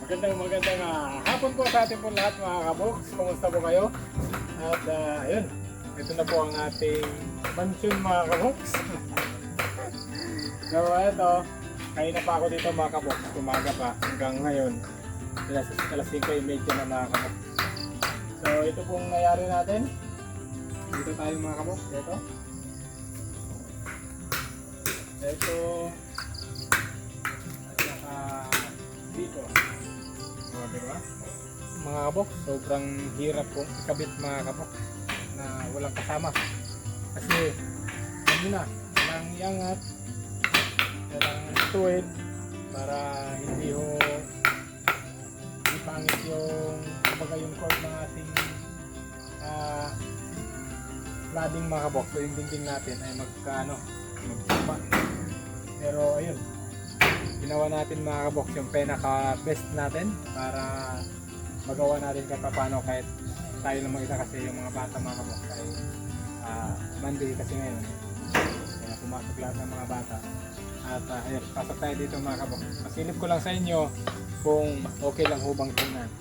Magandang hapon po sa ating po lahat mga kaboks. Kumusta po kayo? At ayun, ito na po ang ating mansion mga kaboks. So ito, kanina pa ako dito mga kaboks. Umaga pa hanggang ngayon. Alas 5:30 na mga kaboks. So ito pong nangyari natin. Dito tayo mga kaboks. Ito. Dito. O, diba? Mga kabok, sobrang hirap pong ikabit mga kabok na walang kasama. Kasi, ano na, walang iangat, walang tuwid para hindi pangit yung kumbaga yung cord ng ating flooding mga kabok. So yung dingding natin ay magkano, magpapa. Pero ayun, ginawa natin mga kaboks yung pinaka-best natin para magawa natin kahit paano kahit tayo lang mag-isa kasi yung mga bata mga kaboks ay Monday kasi ngayon. Kaya pumasok lahat ng mga bata. At ayun, pasok tayo dito mga kaboks. Pasilip ko lang sa inyo kung okay lang hubang tingnan.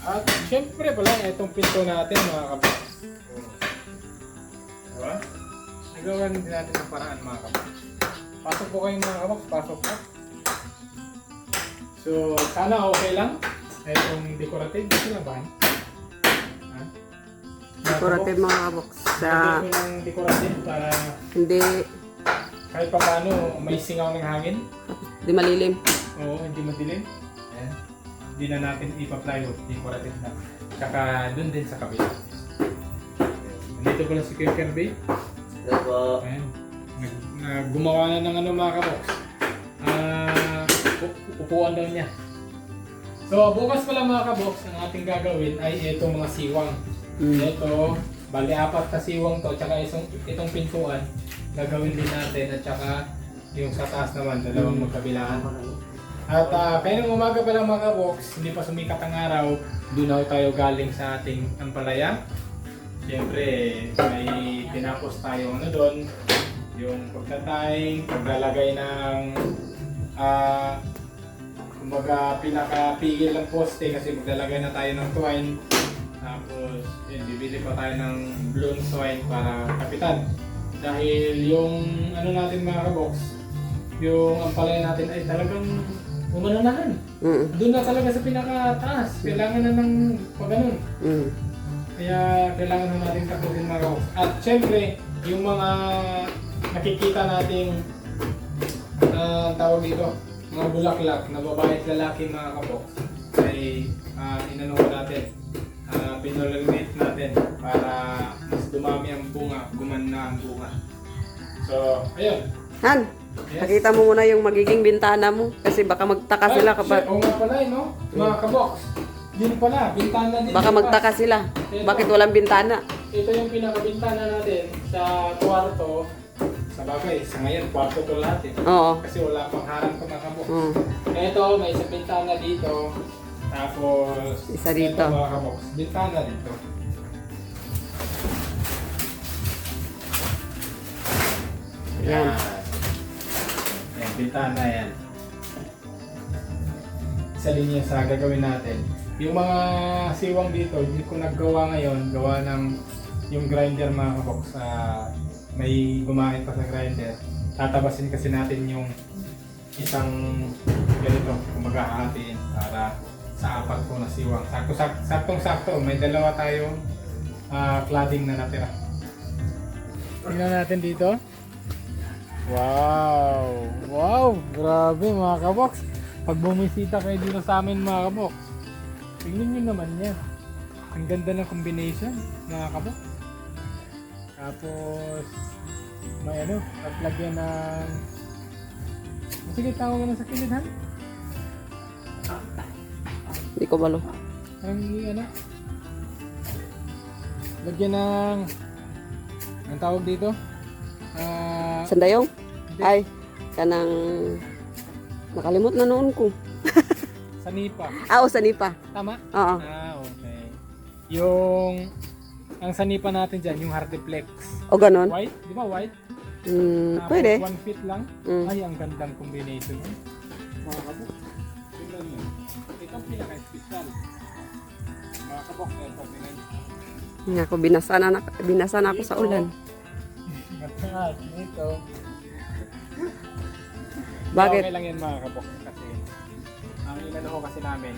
At syempre pala itong pinto natin mga kaboks. Diba? Nagawa din natin ng paraan mga kaboks. Pasok po kayo mga kaboks, pasok po. So, sana okay lang. Itong decorative, gusto lang ba? Ha? Decorative mga kaboks. Ito ng decorative para Hindi, kahit pa paano may singaw ng hangin. hindi malilim. Oo, hindi madilim. Ayan. Hindi na natin ipa-plywood, decorative na. Tsaka dun din sa kabila. Nandito ko lang si Kuya Kirby. Ayan. Gumawa na ng ano mga kaboks. Upuan daw niya. So bukas pala mga kaboks, ang ating gagawin ay itong mga siwang. Ito, bali 4 na siwang to, tsaka itong pintuan gagawin din natin at tsaka yung sa taas naman, dalawang magkabilaan. At kaya nung umaga pa lang mga kaboks, hindi pa sumikat ang araw, doon na tayo galing sa ating ampalaya. Siyempre, may tinapos tayong ano doon, yung pagtatay, paglalagay ng kumbaga pinakapigil ng poste kasi maglalagay na tayo ng twine. Tapos, yun, bibili pa tayo ng blown twine para kapitan. Dahil yung ano natin mga kaboks, yung ampalaya natin ay talagang umanunahan. Doon na talaga sa pinakataas. Kailangan na ng pag ganun. Kaya kailangan na natin tapusin mga kaboks. At syempre, yung mga nakikita nating tawag dito, mga bulaklak na babae at lalaki mga kaboks ay inano natin, pinolinate natin para mas dumami ang bunga, gumanda ang bunga. So, ayun. Han, Yes. nakita mo muna yung magiging bintana mo kasi baka magtaka sila kapag Oo nga pala no? Mga kaboks. Yun pala, bintana din. baka magtaka sila. Bakit walang bintana? Ito yung pinakabintana natin sa kwarto. Sa bagay, sa ngayon, kwarto to lahat eh. Oo. Kasi wala pang harang ko mga kaboks. Mm. Ito, may isang bintana dito. Tapos, Isa dito. ito mga kaboks. Bintana dito. Yan. Yan, bintana yan. Isa din yan sa gagawin natin. Yung mga siwang dito, hindi ko naggawa ngayon. Gawa ng yung grinder mga kaboks. May gumamit pa sa grinder. Tatabasin kasi natin yung isang ganito, kumbaga hatiin para sa 4 po na siwang. Saktong-sakto, may dalawa tayong cladding na natira. Tingnan natin dito. Wow! Wow! Grabe mga kaboks! Pag bumisita kayo dito sa amin mga kaboks, tingnan nyo naman yan. Ang ganda ng combination mga kaboks. Tapos may ano, at lagyan ng... Sige, tawag ka na sa kilid, ha? Hindi ko balo. Ang ano? Lagyan ng... Ang tawag dito? Sandayong? Hindi. Ay, kanang nakalimot na noon ko. Sanipa. O sanipa. Tama? Oo. Okay. Yung... Ang sanipa natin dyan, yung Hardiplex. O ganon? White? Di ba white? Tapos Pwede. 1 feet lang. Mm. Ay, ang gandang combination nun. Mga kabok. Tingnan nyo. Ito ang pinaka-special. Mga kabok, ito. Tingnan nyo. Nga ako, binasa na ako sa ulan. Mataas. Ito. Bakit? Okay lang yan mga kabok. Kasi ang inano ko kasi namin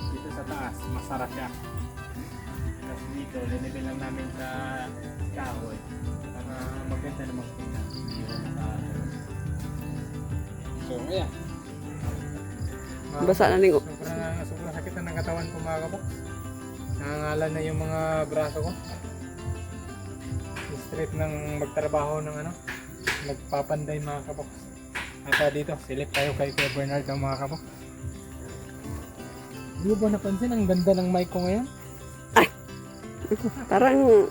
dito sa taas, masarap siya. Tapos dito, linibin lang namin sa kahoy. Para maganda na magpinta. So, ayan. Basa na ning Sobrang sakit na ng katawan ko mga kabok. Nangangalan na yung mga braso ko. Straight ng magtrabaho ng ano, nagpapanday mga kabok. At dito, silip tayo kay Kuya Bernard ng mga kabok. Di mo ba napansin ang ganda ng mic ko ngayon? parang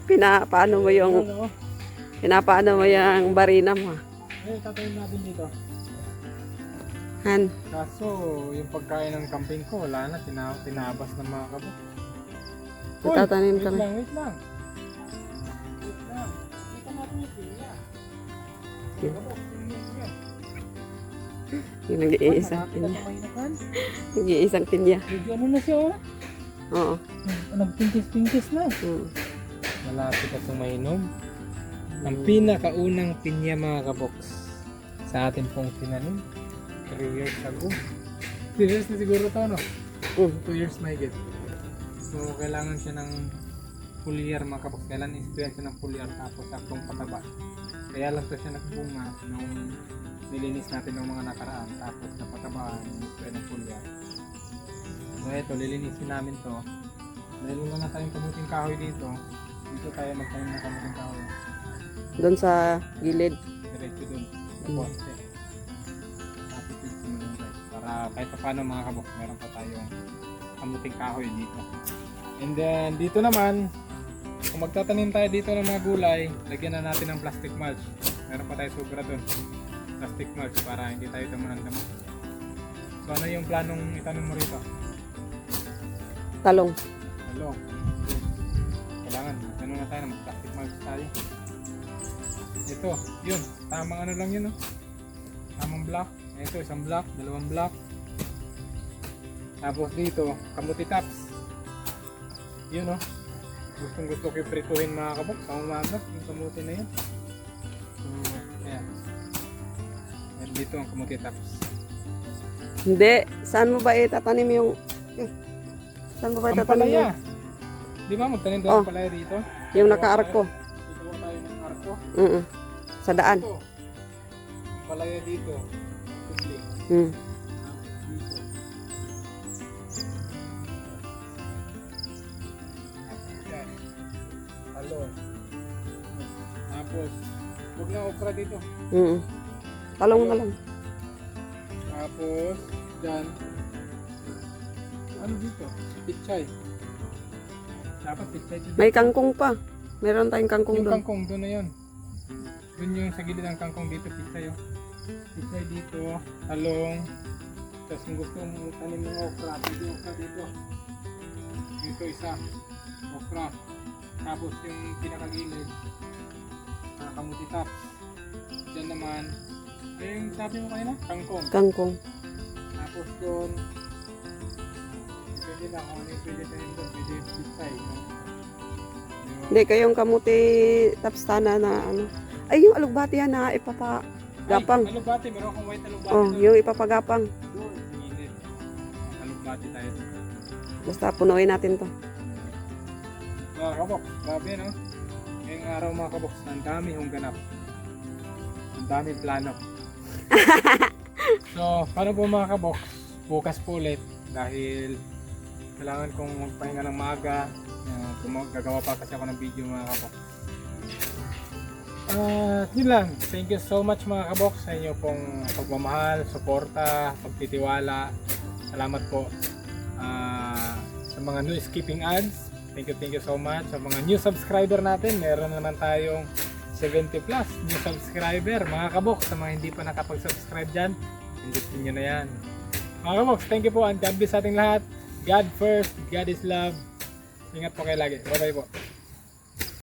pinapaano mo yung Ano? pinapaano mo yung barina mo. Eh, tatayin natin dito. Han. Kaso, yung pagkain ng camping ko, wala na, tinabas ng mga kabok. Tatanim wait kami. lang, wait lang. Wait lang. Kita natin yung pinya. Kabok, pinya niya. Yung nag-iisang Ay, pinya. mahinakan. Nag-iisang pinya. Medyo ano na siya, oh. Oo. Nagpingkis-pingkis na. Malapit at sumainom. Ang pinakaunang pinya mga kaboks sa atin pong tinanim 3 years ago. 3 years na siguro to, no? 2 years mahigit. So kailangan siya ng foliar mga kaboks. Kailangan experience siya ng foliar tapos saktong pataba. Kaya lang to siya nagbunga nung nilinis natin ng mga nakaraan tapos napatabaan yung spray ng foliar. So ito, lilinisin namin to. Dahil wala na tayong kamuting kahoy dito, dito tayo magtanim ng kamuting kahoy. Doon sa gilid. Diretso dun, sa poste. Tapos dito sumunod tayo. Para kahit pa paano mga kabok, meron pa tayong kamuting kahoy dito. And then, dito naman, kung magtatanim tayo dito ng mga gulay, lagyan na natin ng plastic mulch. Meron pa tayo sobra dun. Plastic mulch para hindi tayo damunan damo. So ano yung planong itanim mo rito? Talong. Hello. Kailangan, ano na tayo na mag-plastic mulch tayo. Ito, yun. Tamang ano lang yun, no? Tamang block. Ito, isang block, dalawang block. Tapos dito, kamuti tops. Yun, no? Gustong gusto ko yung prituhin mga kabok sa umaga. Yung kamuti na yun. So, ayan. And dito ang kamuti tops. Hindi. Saan mo ba itatanim yung... Saan mo ba Ang itatanim palaya. yung... Di ba magtanim daw Oh. ang palaya dito? Yung naka-arko. Ito tayo ng arko. Sa daan. Ito. Ang palaya dito. Kusli. Mm. Dito. Yan. Talong. Tapos, huwag na okra dito. Mm. Talong na lang. Tapos, dyan. Ano dito? Pichay. Dapat pichay dito. May kangkong pa. Meron tayong kangkong Yung doon. kangkong, doon na yun. Doon yung sa gilid ng kangkong dito, pichay oh. Pichay dito, talong. Tapos kung gusto mo tanim ng okra, pwede okra dito. Dito isa, okra. Tapos yung pinakagilid, kamuti tops. Diyan naman, yung sabi mo kanina, kangkong. Kangkong. Tapos doon, pwede na kung ano yung pwede tanim doon, pwede pichay. Hindi, kayong kamuti tapstana na ano. Ay, yung alugbati yan na ipapagapang. Ay, alubati, meron akong white alubati Oh, doon. yung ipapagapang. Doon, sa gilid. Alubati tayo. Basta punuin natin to. Mga kabok, grabe no? Ngayong araw mga kabok, ang dami hong ganap. Ang daming plano. So, paano po mga kabok? Bukas po ulit dahil kailangan kong magpahinga ng maaga. Gagawa pa kasi ako ng video mga kabok. Yun lang. Thank you so much mga kabok sa inyo pong pagmamahal, suporta, pagtitiwala. Salamat po sa mga new skipping ads. Thank you so much. Sa mga new subscriber natin, meron naman tayong 70 plus new subscriber. Mga kabok, sa mga hindi pa nakapag-subscribe dyan, pindutin nyo na yan. Mga kabok, thank you po and God bless sa ating lahat. God first, God is love. Ingat po kayo lagi. Bye bye po.